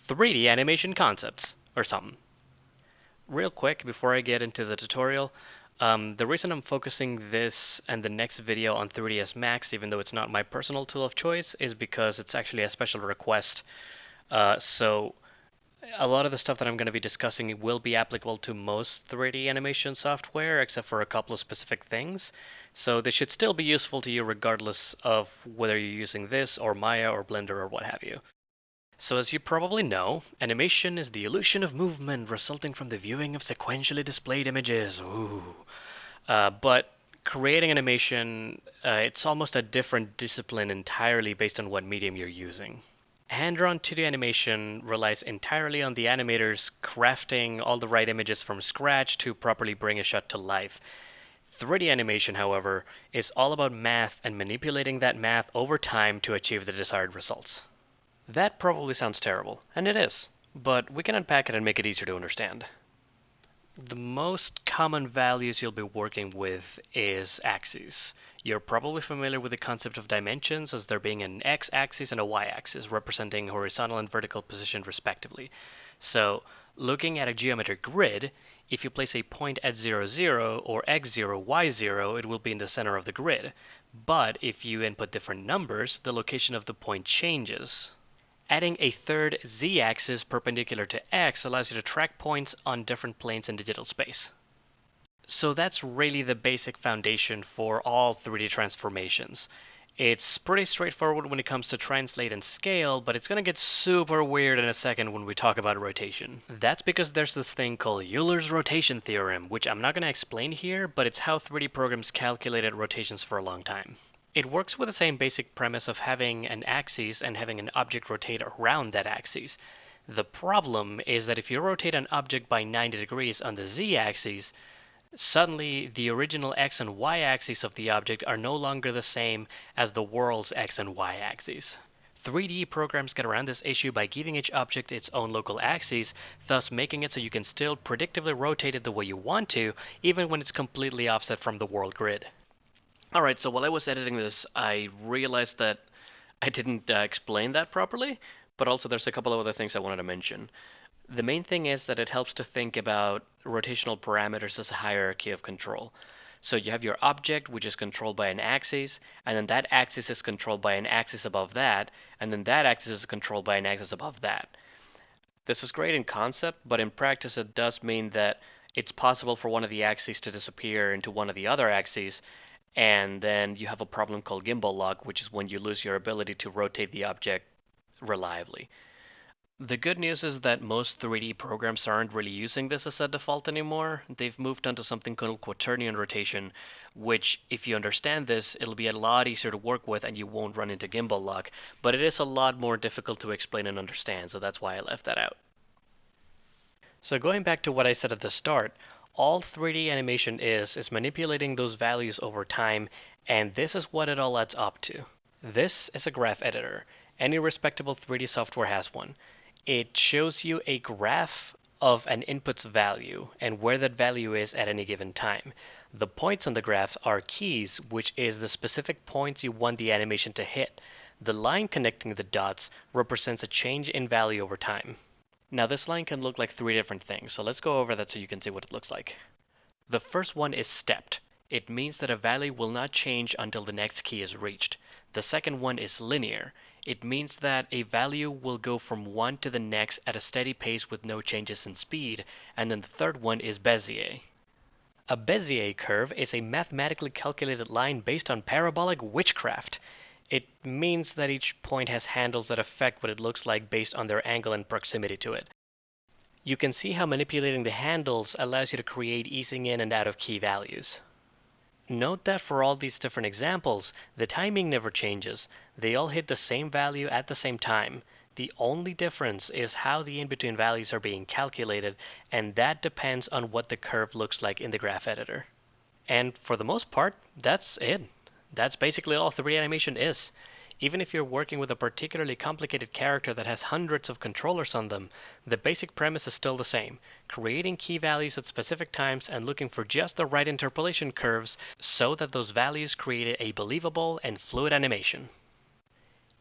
3D animation concepts or something. Real quick, before I get into the tutorial, the reason I'm focusing this and the next video on 3ds Max, even though it's not my personal tool of choice, is because it's actually a special request. So a lot of the stuff that I'm going to be discussing will be applicable to most 3D animation software, except for a couple of specific things. So they should still be useful to you regardless of whether you're using this or Maya or Blender or what have you. So as you probably know, animation is the illusion of movement resulting from the viewing of sequentially displayed images. Ooh. But creating animation, it's almost a different discipline entirely based on what medium you're using. Hand-drawn 2D animation relies entirely on the animators crafting all the right images from scratch to properly bring a shot to life. 3D animation, however, is all about math and manipulating that math over time to achieve the desired results. That probably sounds terrible, and it is, but we can unpack it and make it easier to understand. The most common values you'll be working with is axes. You're probably familiar with the concept of dimensions as there being an x-axis and a y-axis representing horizontal and vertical position respectively. So, looking at a geometric grid, if you place a point at 0, 0 or x0, y0, it will be in the center of the grid. But if you input different numbers, the location of the point changes. Adding a third z-axis perpendicular to x allows you to track points on different planes in digital space. So that's really the basic foundation for all 3D transformations. It's pretty straightforward when it comes to translate and scale, but it's going to get super weird in a second when we talk about rotation. That's because there's this thing called Euler's rotation theorem, which I'm not going to explain here, but it's how 3D programs calculated rotations for a long time. It works with the same basic premise of having an axis and having an object rotate around that axis. The problem is that if you rotate an object by 90 degrees on the z-axis, suddenly the original x and y axes of the object are no longer the same as the world's x and y axes. 3D programs get around this issue by giving each object its own local axes, thus making it so you can still predictably rotate it the way you want to, even when it's completely offset from the world grid. Alright, so while I was editing this, I realized that I didn't explain that properly, but also there's a couple of other things I wanted to mention. The main thing is that it helps to think about rotational parameters as a hierarchy of control. So you have your object, which is controlled by an axis, and then that axis is controlled by an axis above that, and then that axis is controlled by an axis above that. This is great in concept, but in practice it does mean that it's possible for one of the axes to disappear into one of the other axes, and then you have a problem called gimbal lock, which is when you lose your ability to rotate the object reliably. The good news is that most 3D programs aren't really using this as a default anymore. They've moved on to something called quaternion rotation, which, if you understand this, it'll be a lot easier to work with and you won't run into gimbal lock, but it is a lot more difficult to explain and understand, so that's why I left that out. So going back to what I said at the start, all 3D animation is manipulating those values over time, and this is what it all adds up to. This is a graph editor. Any respectable 3D software has one. It shows you a graph of an input's value and where that value is at any given time. The points on the graph are keys, which is the specific points you want the animation to hit. The line connecting the dots represents a change in value over time. Now this line can look like three different things, so let's go over that so you can see what it looks like. The first one is stepped. It means that a value will not change until the next key is reached. The second one is linear. It means that a value will go from one to the next at a steady pace with no changes in speed. And then the third one is Bezier. A Bezier curve is a mathematically calculated line based on parabolic witchcraft. It means that each point has handles that affect what it looks like based on their angle and proximity to it. You can see how manipulating the handles allows you to create easing in and out of key values. Note that for all these different examples, the timing never changes. They all hit the same value at the same time. The only difference is how the in-between values are being calculated, and that depends on what the curve looks like in the graph editor. And for the most part, that's it. That's basically all 3D animation is. Even if you're working with a particularly complicated character that has hundreds of controllers on them, the basic premise is still the same: creating key values at specific times and looking for just the right interpolation curves so that those values create a believable and fluid animation.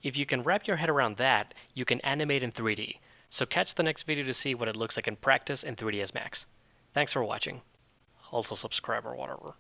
If you can wrap your head around that, you can animate in 3D. So catch the next video to see what it looks like in practice in 3ds Max. Thanks for watching. Also subscribe or whatever.